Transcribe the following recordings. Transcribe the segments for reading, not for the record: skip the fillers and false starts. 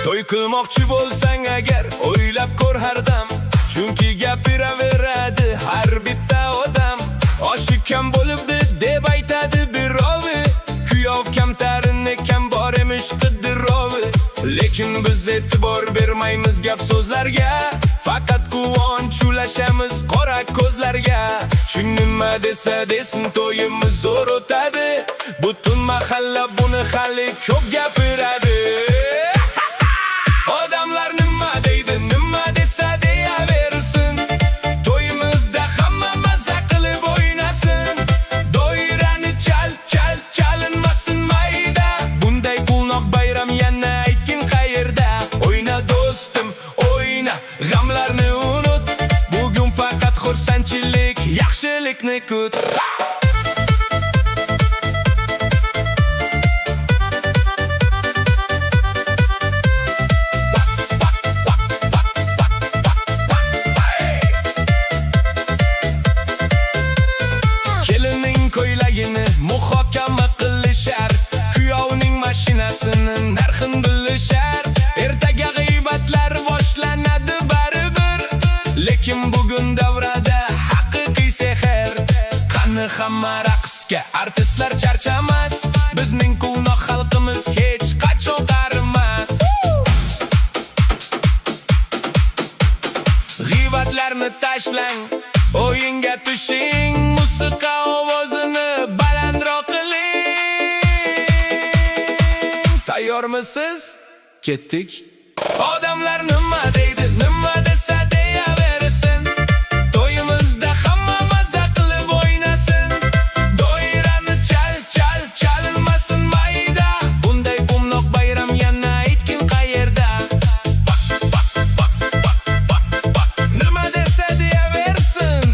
To'y qilmoqchi bo'lsang agar o'ylab ko'r har dam, chunki gapiraveradi har bitta odam. Oshi kam bo'libdi deb aytadi birovi, kuyov kamtarini kam bor emish qidirovi. Lekin biz e'tibor bermaymiz gap so'zlarga, faqat quvonch ulashamiz qora ko'zlarga. Chun nima desa desin to'yimiz zo'r o'tadi, butun mahalla buni hali ko'p gapiradi. Odamlar nima deydi, nima desa deyaversin, to'yimizda hamma maza qilib o'ynasin. Doirani chalinmasin mayda, bunday quvnoq bayram yana aytgin qayerda. O'yna do'stim, o'yna, g'amlarni unut, bugun faqat xursandchilik, yaxshilikni kut. Muhokama qilishar, kuyovning mashinasini narxini bilishar. Ertaga g'iybatlar boshlanadi baribir, lekin bugun davrada haqiqiy sehr. Qani hamma raqsga, artistlar charchamas, bizning quvnoq xalqimiz hech qachon qarimas. G'iybatlarni tashlang, o'yinga tushing, musiqa ovozini balandroq qiling. Tayyormisiz? Ketdik. Odamlar nima deydi, nima desa deyaversin, to'yimizda hamma maza qilib o'ynasin. Doirani chalinmasin mayda, bunday quvnoq bayram yana aytgin qayerda. Nima desa deyaversin,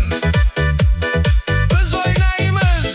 biz o'ynaymiz.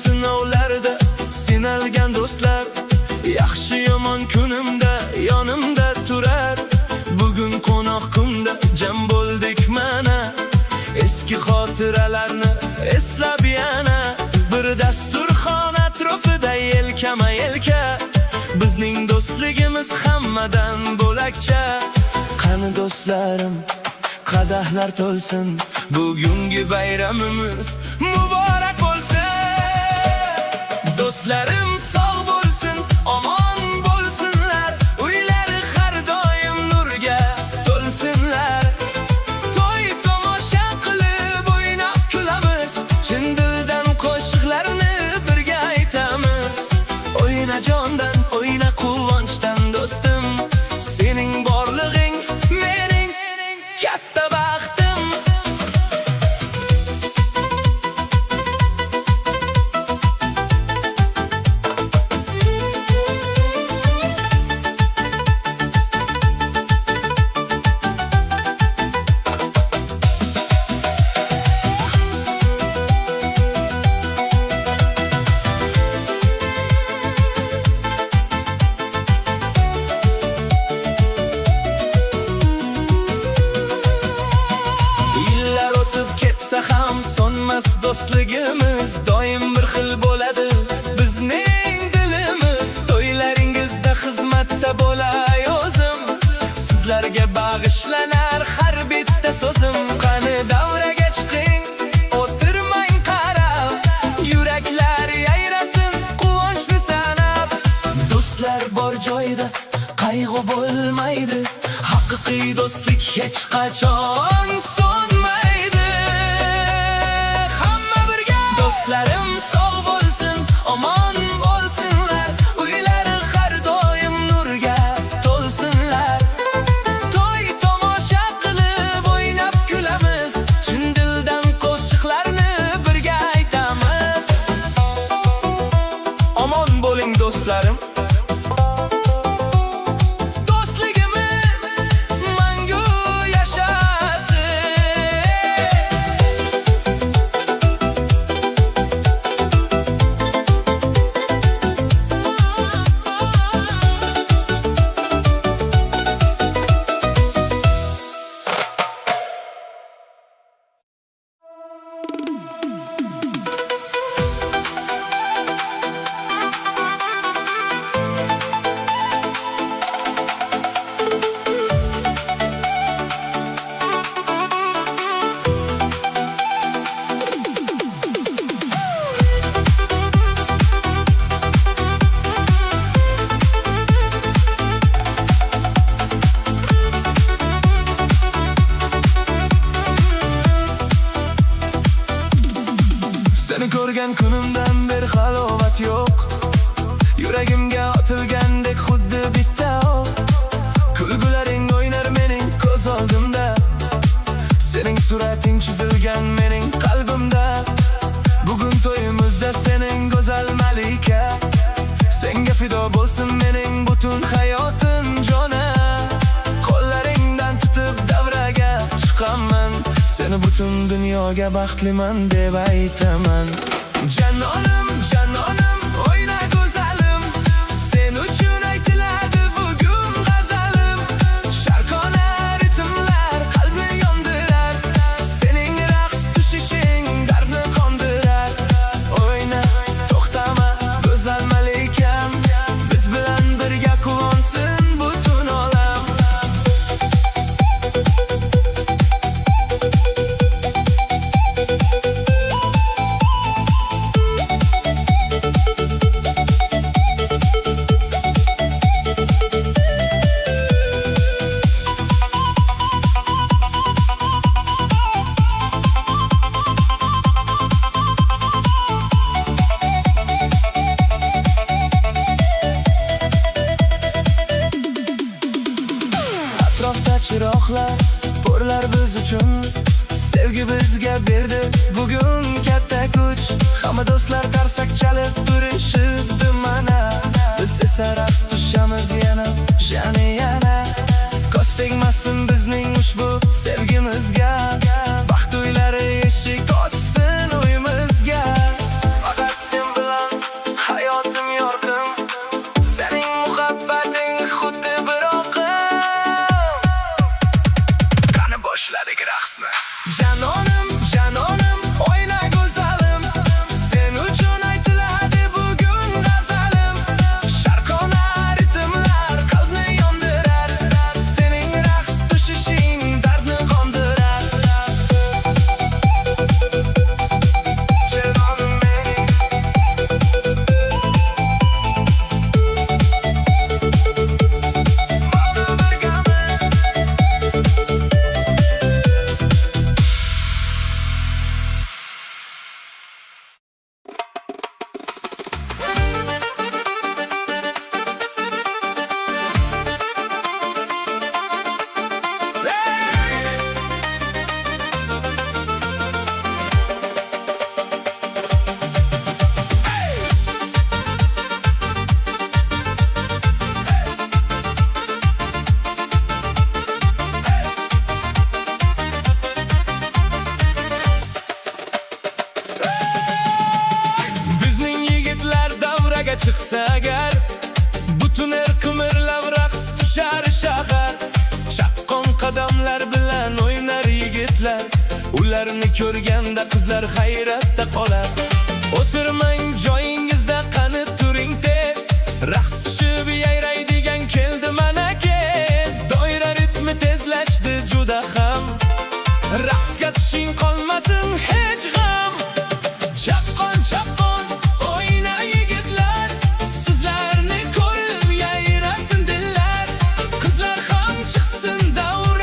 Sinovlarda sinalgan do'stlar, yaxshi yomon kunimda yonimda turar. Bugun qo'noq kunda jam bo'ldik mana, eski xotiralarni eslab yana. Bir dasturxon atrofida yelkama yelka, bizning do'stligimiz hammadan bo'lakcha. Qani do'stlarim, qadahlar to'lsin, bugungi bayramimiz muborak bo'lsin. Do'stlarim sog' bo'lsin, omon bo'lsinlar, uylari har doim nurga to'lsinlar. To'y tomosha qilib o'ynab kulamiz, chin dildan qo'shiqlarni birga aytamiz. O'yna jondan, o'yna quvonchdan do'stim, sening borlig'ing mening katta baxtim. Ham sonmas do'stligimiz, doim bir xil bo'ladi bizning dilimiz. To'ylaringizda xizmatda bo'lay o'zim, sizlarga bag'ishlanar har bitta so'zim. kuchli do'stlik hech qachon so'nmaydi. Hamma birga do'stlarim sog' bo'lsin, omon bo'lsinlar, uylari har doim nurga to'lsinlar. To'y tomosha qilib o'ynab kulamiz, chin dildan qo'shiqlarni birga aytamiz. Omon bo'ling do'stlarim, seni ko'rgan kunimdan beri halovat yo'q. Yuragimga otilgandek xuddi bitta o'q. Kulgularing o'ynar mening ko'z oldimda, sening surating chizilgan mening qalbimda. Bugun to'yimizda sening go'zal malika, senga fido bo'lsin mening butun hayotim jona. Qo'llaringdan tutib davraga chiqaman, seni butun dunyoga baxtliman deb aytaman. Janonim, janonim, o'yna go'zalim, sen uchun aytiladi bugun g'azalim. Sharqona ritmlar qalbni yondirar, sening raqs tushishing dardni qondirar. O'yna, to'xtama go'zal malikam, biz bilan birga quvonsin butun olam. Atrofda chiroqlar porlar biz uchun, sevgi bizga berdi bugun katta kuch. Hamma do'stlar qarsak chalib turishibdi mana, biz esa raqs tushamiz yana, yana. Ko'z tegmasin bizning ushbu sevgimizga, baxt uylari eshik ochsin uyimizga. Faqat sen bilan hayotim yorqin, sening muhabbating xuddi bir oqim. Qani boshladik raqsni. Janonim, janonim, o'yna go'zalim, sen uchun aytiladi bugun g'azalim. Sharqona ritmlar qalbni yondirar, sening raqs tushishing dardni qondirar. Janonim mening, mana birgamiz. Bizning yigitlar davraga chiqsa agar, butun er qimirlab raqs tushar shahar. Chaqqon qadamlar bilan o'ynar yigitlar, ularni ko'rganda qizlar hayratda qolar. O'tirmang joyingizda, qani turing tez, raqs tushib yayraydigan keldi mana kez. Doira ritmi tezlashdi juda ham, raqsga tushing qolmasin hech g'am. Chaqqon, chaqqon, o'yna yigitlar, sizlarni ko'rib yayrasin dillar. Qizlar ham chiqsin davra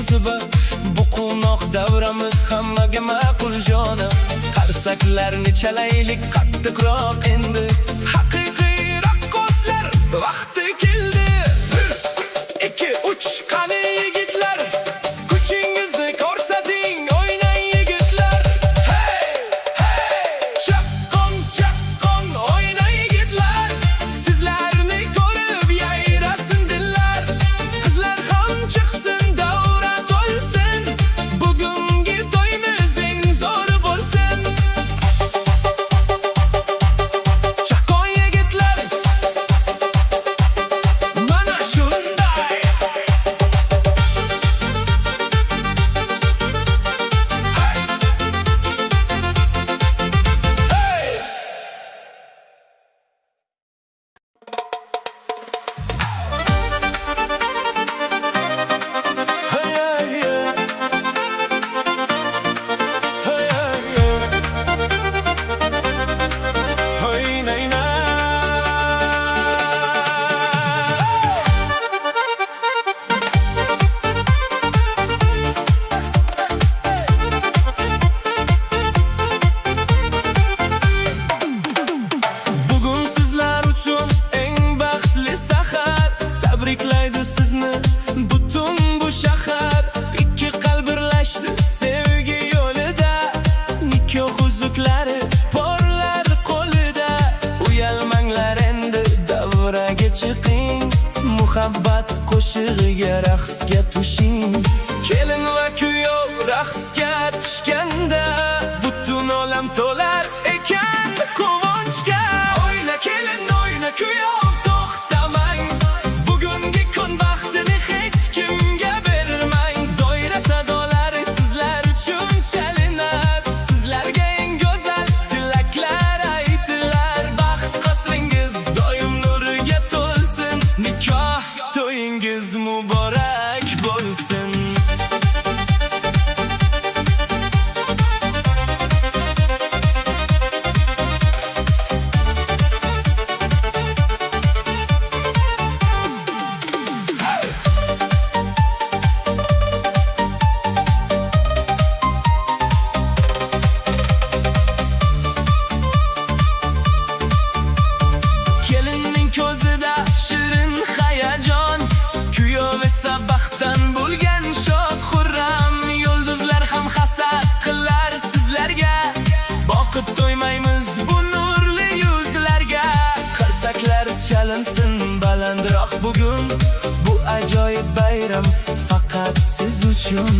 joziba. Bu quvnoq davramiz hammaga ma'qul jonim. Qarsaklarni chalaylik qattiqroq endi. Haqiqiy raqqoslar vaqti keldi. 1, 2, 3 qani yigitlar, kuchingizni ko'rsating, o'ynang yigitlar. Hey, hey, chaqqon, chaqqon, o'ynang yigitlar. Sizlarni ko'rib yayrasin dillar. Qizlar ham chiqsin, davra to'lsin. Bugungi to'yimiz eng zo'ri bo'lsin. Chaqqon yigitlar, mana shunday. Bugun sizlar uchun eng baxtli sahar. Tabriklaydi sizni butun bu shahar. Ikki qalb birlashdi sevgi yo'lida. Nikoh uzuklari porlar qo'lida. Uyalmanglar endi, davraga chiqing. Muhabbat qo'shig'iga raqsga tushing. Kelin va kuyov raqsga tushganda butun olam to'lar ekan quvonchga. O'yna kelin, o'yna kuyov, to'xtamang. Bugungi kun baxtini hech kimga bermang. Doira sadolari sizlar uchun chalinar. Sizlarga eng go'zal tilaklar aytilar. Baxt qasringiz doim nuriga to'lsin. Nikoh to'yingiz muborak bo'lsin. Kelinning ko'zida shirin hayajon, kuyov esa baxtdan bo'lgan shod xurram. Yulduzlar ham hasad qilar sizlarga, boqib to'ymaymiz bu nurli yuzlarga. Qarsaklar chalinsin balandroq bugun, bu ajoyib bayram faqat siz uchun.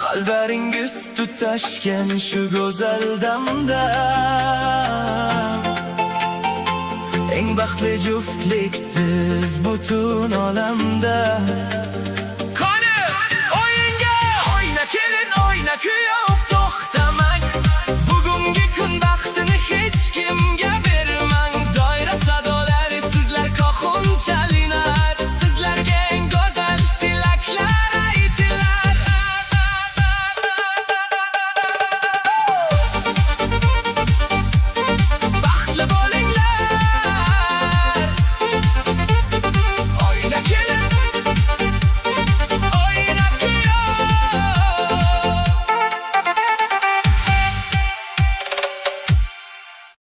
Qalblaringiz tutashgan shu go'zal damda, eng baxtli juftlik siz butun olamda.